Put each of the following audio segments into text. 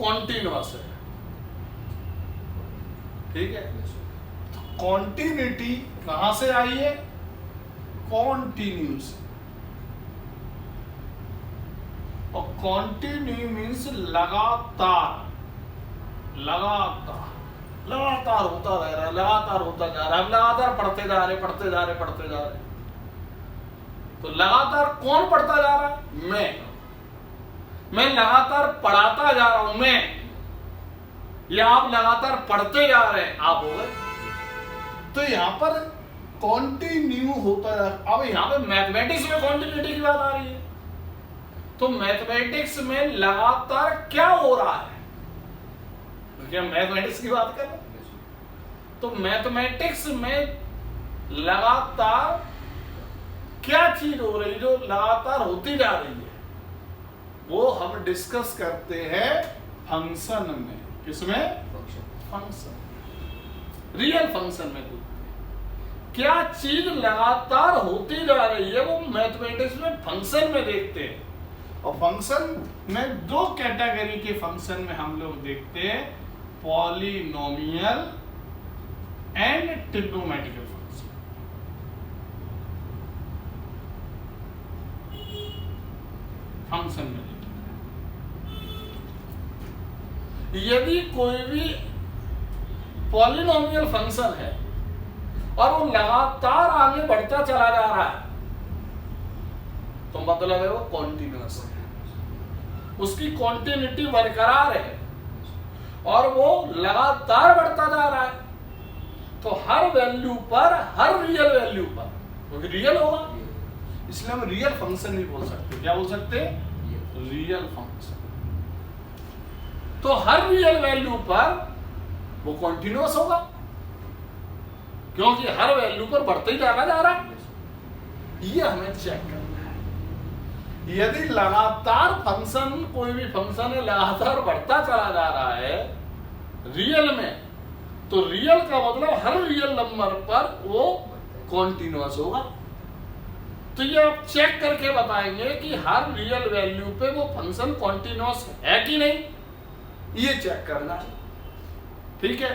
Continuous है, ठीक है। कॉन्टिन्यूटी कहां से आई है? कॉन्टिन्यूस, और कॉन्टिन्यू मीन्स लगातार, लगातार लगातार होता रह रहा है, लगातार होता जा रहा है। अब लगातार पढ़ते जा रहे पढ़ते जा रहे पढ़ते जा रहे, तो लगातार कौन पढ़ता जा रहा है? मैं लगातार पढ़ाता जा रहा हूं, मैं, या आप लगातार पढ़ते जा रहे हैं, आप हो गए। तो यहां पर कॉन्टिन्यू होता है। अब यहां पे मैथमेटिक्स में कॉन्टिन्यूटी की बात आ रही है, तो मैथमेटिक्स में लगातार क्या हो रहा है? क्योंकि हम मैथमेटिक्स की बात कर रहे हैं, तो मैथमेटिक्स में लगातार क्या चीज हो रही है जो लगातार होती जा रही है, वो हम डिस्कस करते हैं फंक्शन में। किसमें? फंक्शन, रियल फंक्शन में। क्या चीज लगातार होती जा रही है वो मैथमेटिक्स में फंक्शन में देखते हैं। और फंक्शन में दो कैटेगरी के फंक्शन में हम लोग देखते हैं, polynomial and trigonometrical function. Function में यदि कोई भी पॉलिनोमियल फंक्शन है और वो लगातार आगे बढ़ता चला जा रहा है, तो मतलब है वो कॉन्टिन्यूअस है, उसकी कॉन्टिन्यूटी बरकरार है और वो लगातार बढ़ता जा रहा है, तो हर वैल्यू पर, हर रियल वैल्यू पर वो रियल होगा, इसलिए हम रियल फंक्शन नहीं बोल सकते। क्या बोल सकते? Real function. तो हर रियल वैल्यू पर वो कॉन्टिन्यूअस होगा, क्योंकि हर वैल्यू पर बढ़ते ही जाना जा रहा है। ये हमें चेक करना है। यदि लगातार फंक्शन, कोई भी फंक्शन है लगातार बढ़ता चला जा रहा है रियल में, तो रियल का मतलब हर रियल नंबर पर वो कॉन्टिन्यूअस होगा। तो ये आप चेक करके बताएंगे कि हर रियल वैल्यू पे वो फंक्शन कॉन्टिन्यूअस है कि नहीं, ये चेक करना है, ठीक है।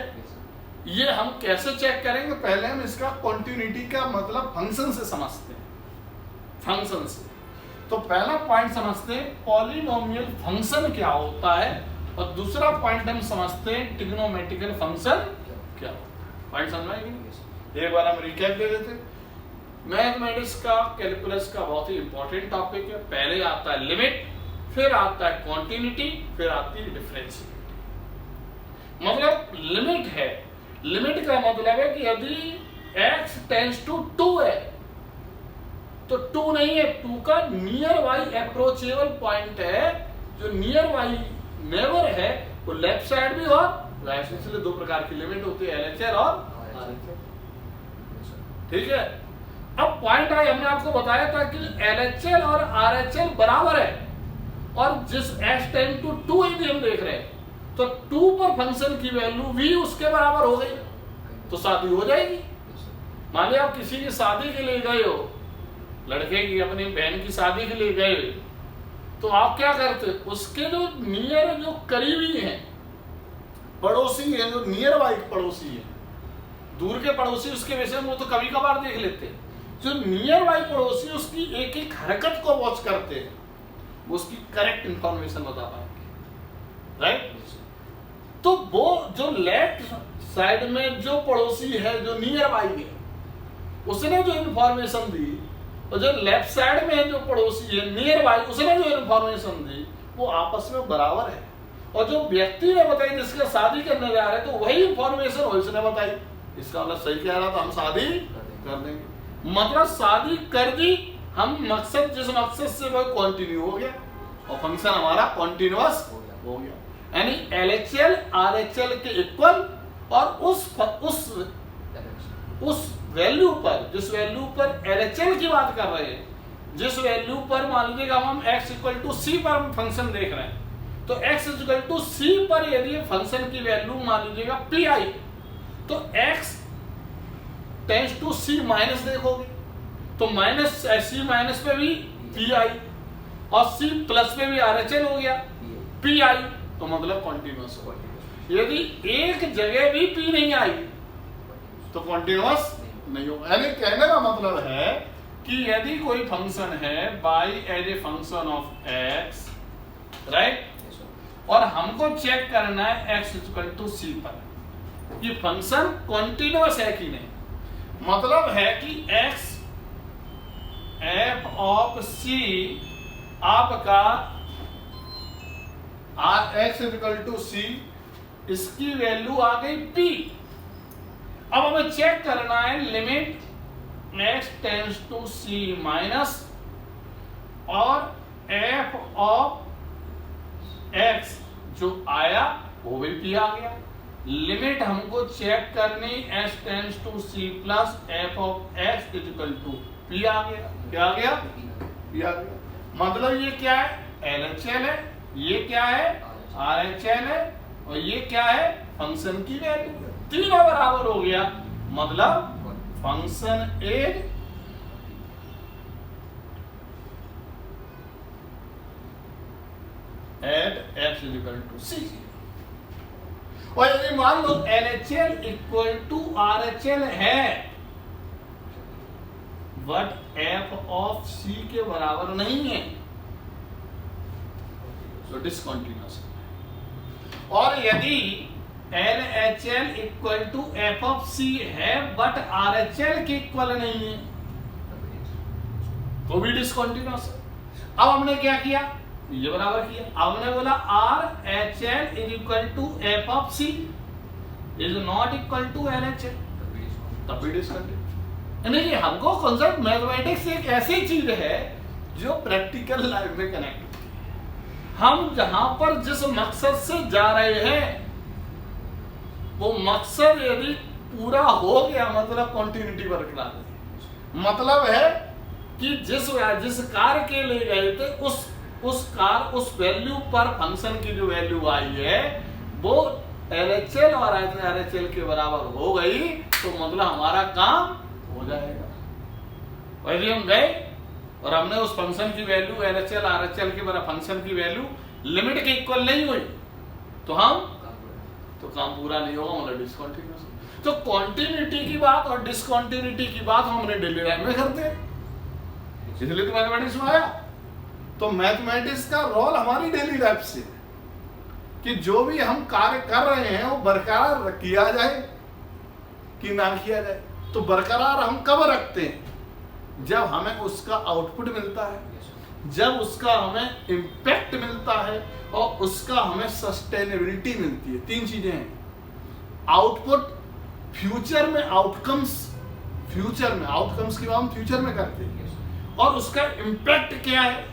ये हम कैसे चेक करेंगे? पहले हम इसका कॉन्टिन्यूटी का मतलब फंक्शन से समझते हैं, फंक्शन से। तो पहला पॉइंट समझते हैं पॉलिनोमियल फंक्शन क्या होता है, और दूसरा पॉइंट हम समझते हैं ट्रिग्नोमेट्रिकल फंक्शन क्या होता है। पॉइंट समझ में आएगी? एक बार हम रिकैप दे देते हैं। मैथमेटिक्स का, कैलकुलस का बहुत ही इंपॉर्टेंट टॉपिक है। पहले आता है लिमिट, फिर आता है कॉन्टिन्यूटी, फिर आती है डिफरेंशिएट। मतलब लिमिट है, लिमिट का मतलब है कि यदि x टेंड्स टू 2 है तो 2 नहीं है, 2 का नियर बाई अप्रोचेबल पॉइंट है, जो नियर बाई नेबर है वो लेफ्ट साइड भी और राइट साइड। इसलिए दो प्रकार की लिमिट होती है, LHL और RHL, ठीक है। अब पॉइंट आई, हमने आपको बताया था कि LHL और RHL बराबर है, और जिस x टेंड टू 2 यदि हम देख रहे हैं तो 2 पर फंक्शन की वैल्यू v उसके बराबर हो गई, तो शादी हो जाएगी। मान लिया आप किसी की शादी के लिए गए हो, लड़के की अपनी बहन की शादी के लिए गए, तो आप क्या करते? उसके जो नियर, जो करीबी हैं, पड़ोसी हैं, जो नियर बाई पड़ोसी है, दूर के पड़ोसी उसके विषय में वो तो कभी कभार देख लेते हैं, जो नियर बाई पड़ोसी उसकी एक एक हरकत को वॉच करते हैं, वो उसकी करेक्ट इंफॉर्मेशन बता पाएंगे, राइट। तो वो जो लेफ्ट साइड में जो पड़ोसी है, जो नियर बाई है, उसने जो इंफॉर्मेशन दी, और जो लेफ्ट साइड में जो पड़ोसी है नियर बाई, उसने जो इंफॉर्मेशन दी, वो आपस में बराबर है। और जो व्यक्ति ने बताई जिसका शादी करने जा रहे, तो वही इंफॉर्मेशन उसने बताई, इसका मतलब सही कह रहा था, हम शादी कर देंगे, मतलब शादी कर दी हम, मकसद जिस मकसद से वो कंटिन्यू हो गया और फंक्शन हमारा कंटिन्यूअस हो गया। यानी LHL RHL के इक्वल, और उस वैल्यू पर, जिस वैल्यू पर LHL की बात कर रहे हैं, जिस वैल्यू पर मान लीजिएगा हम x इक्वल टू c पर हम फंक्शन देख रहे हैं, तो x इक्वल टू c पर यदि फंक्शन की वैल्यू मान लीजिएगा pi, तो x tends to c minus देखोगे, तो माइनस c माइनस पे भी pi, और c प्लस पे भी RHL हो गया pi, तो मतलब कॉन्टिन्यूअस होगा। यदि एक जगह भी P नहीं आई तो कॉन्टिन्यूअस नहीं होगा। यानी कहने का मतलब है कि यदि कोई फंक्शन है y as a function of x, right, और हमको चेक करना है x इक्वल टू c पर कि फंक्शन कॉन्टिन्यूअस है कि नहीं, मतलब है कि x f ऑफ c आपका x इक्वल टू c, इसकी वैल्यू आ गई p। अब हमें चेक करना है limit x tends to c minus और f ऑफ x जो आया वो भी p आ गया। लिमिट हमको चेक करनी x tends to c plus f of x equal to p आ गया। क्या आ गया? p आ गया। मतलब ये क्या है? LHL है, ये क्या है? RHL है, और ये क्या है? फंक्शन की वैल्यू। तीनों बराबर हो गया, मतलब function is at x equal to c। और यदि मान लो LHL इक्वल टू RHL है बट f ऑफ c के बराबर नहीं है तो डिसकंटिन्यूअस है। और यदि LHL equal to f of c है बट RHL के इक्वल नहीं है तो भी डिसकंटिन्यूअस है। अब हमने क्या किया? ये बराबर किया। अब हमने बोला RHL is equal to f of c is not equal to LHL, तब भी डिसकंटिन्यूअस। नहीं, हमको कॉन्सेप्ट मैथमेटिक्स एक ऐसी चीज है जो प्रैक्टिकल लाइफ में कनेक्ट होती है। हम जहां पर जिस मकसद से जा रहे हैं वो मकसद यदि पूरा हो गया मतलब कॉन्टिन्यूटी बरकरार है। मतलब है कि जिस कार्य के लिए गए थे उस वैल्यू पर फंक्शन की जो वैल्यू आई है वो LHL और RHL के बराबर हो गई तो मतलब हमारा काम हो जाएगा। वैसे हम गए और हमने उस फंक्शन की वैल्यू LHL RHL के बराबर फंक्शन की वैल्यू लिमिट के इक्वल नहीं हुई तो काम पूरा नहीं होगा, मतलब डिसकंटिन्यूअस। तो कॉन्टिन्यूटी की बात और डिसकंटिन्यूटी की बात हमने डेली लाइफ में करते हैं, इसलिए तो मैथमेटिक्स में आया। तो मैथमेटिक्स का रोल हमारी डेली लाइफ से कि जो भी हम कार्य कर रहे हैं वो बरकरार किया जाए कि ना किया जाए। तो बरकरार हम कब रखते हैं? जब हमें उसका आउटपुट मिलता है, जब उसका हमें इम्पैक्ट मिलता है और उसका हमें सस्टेनेबिलिटी मिलती है। तीन चीजें हैं, आउटपुट, फ्यूचर में आउटकम्स, फ्यूचर में आउटकम्स की बात हम फ्यूचर में करते हैं, और उसका इम्पैक्ट क्या है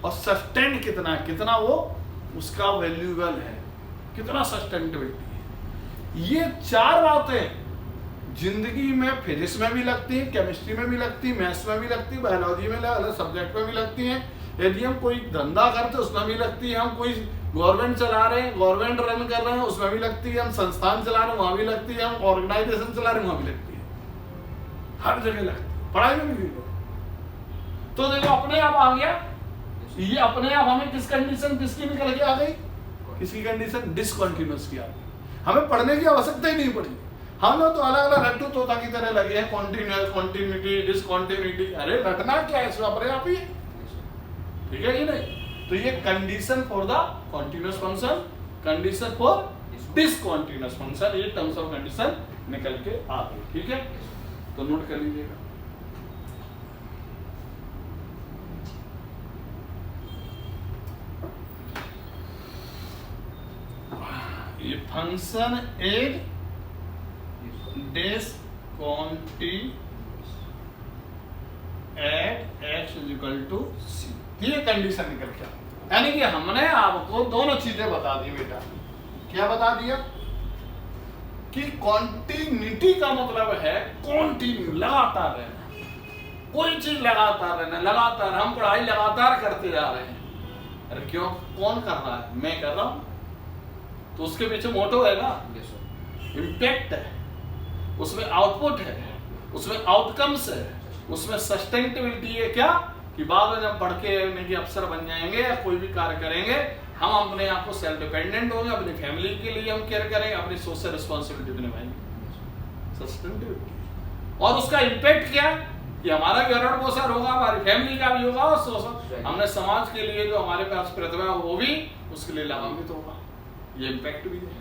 और सस्टेन कितना है, कितना वो उसका वैल्यूएबल है, कितना सस्टेनेबिलिटी है। ये चार बातें जिंदगी में फिजिक्स में भी लगती है, केमिस्ट्री में भी लगती है, मैथ्स में भी लगती है, बायोलॉजी में अलग सब्जेक्ट में भी लगती हैं। यदि हम कोई धंधा करते हैं उसमें भी लगती है, हम कोई गवर्नमेंट चला रहे हैं, गवर्नमेंट रन कर रहे हैं उसमें भी लगती है, हम संस्थान चला रहे हैं वहां भी लगती है, हम ऑर्गेनाइजेशन चला रहे हैं वहां भी लगती है, हर जगह लगती है, पढ़ाई में भी। तो देखो अपने आप आ गया ये, अपने आप हमें किस कंडीशन किसकी निकल के आ गई? किसकी कंडीशन? डिसकंटिन्यूअस की आ गई। हमें पढ़ने की आवश्यकता ही नहीं पड़ी। हम लोग तो अलग अलग रट्टू तोता की तरह लगे हैं, कॉन्टिन्यूअस, कॉन्टिन्यूटी, डिसकंटिन्यूटी। अरे रटना क्या है, इसमें अपने आप ही है, ठीक है कि नहीं? तो ये condition for the continuous function, condition for discontinuous function, ये टर्म्स ऑफ कंडीशन निकल के आ गई, ठीक है? तो नोट कर लीजिएगा। ये function is discontinuous at x equal to c, ये कंडीशन निकल के आ। यानी कि हमने आपको दोनों चीजें बता दी बेटा। क्या बता दिया? कि कॉन्टिन्यूटी का मतलब है कॉन्टिन्यू, लगातार रहना, कोई चीज लगातार रहना, लगातार हम पढ़ाई लगातार करते जा रहे हैं। अरे क्यों? कौन कर रहा है? मैं कर रहा हूं, तो उसके पीछे मोटो है ना, इम्पैक्ट है, उसमें आउटपुट है, उसमें आउटकम्स है, उसमें सस्टेनेबिलिटी है। क्या कि बाद में जब पढ़ के की अफसर बन जाएंगे या कोई भी कार्य करेंगे हम अपने आप को सेल्फ डिपेंडेंट होंगे, अपनी फैमिली के लिए हम केयर करेंगे, अपनी सोशल रिस्पॉन्सिबिलिटी भी निभाएंगे। सस्टेनेबिलिटी और उसका इम्पैक्ट क्या कि हमारा भी भरण पोषण होगा, हमारी फैमिली का भी होगा, और सोशल हमने समाज के लिए जो हमारे पास प्रतिभा वो भी उसके लिए लाभान्वित होगा। ये इम्पैक्ट भी है।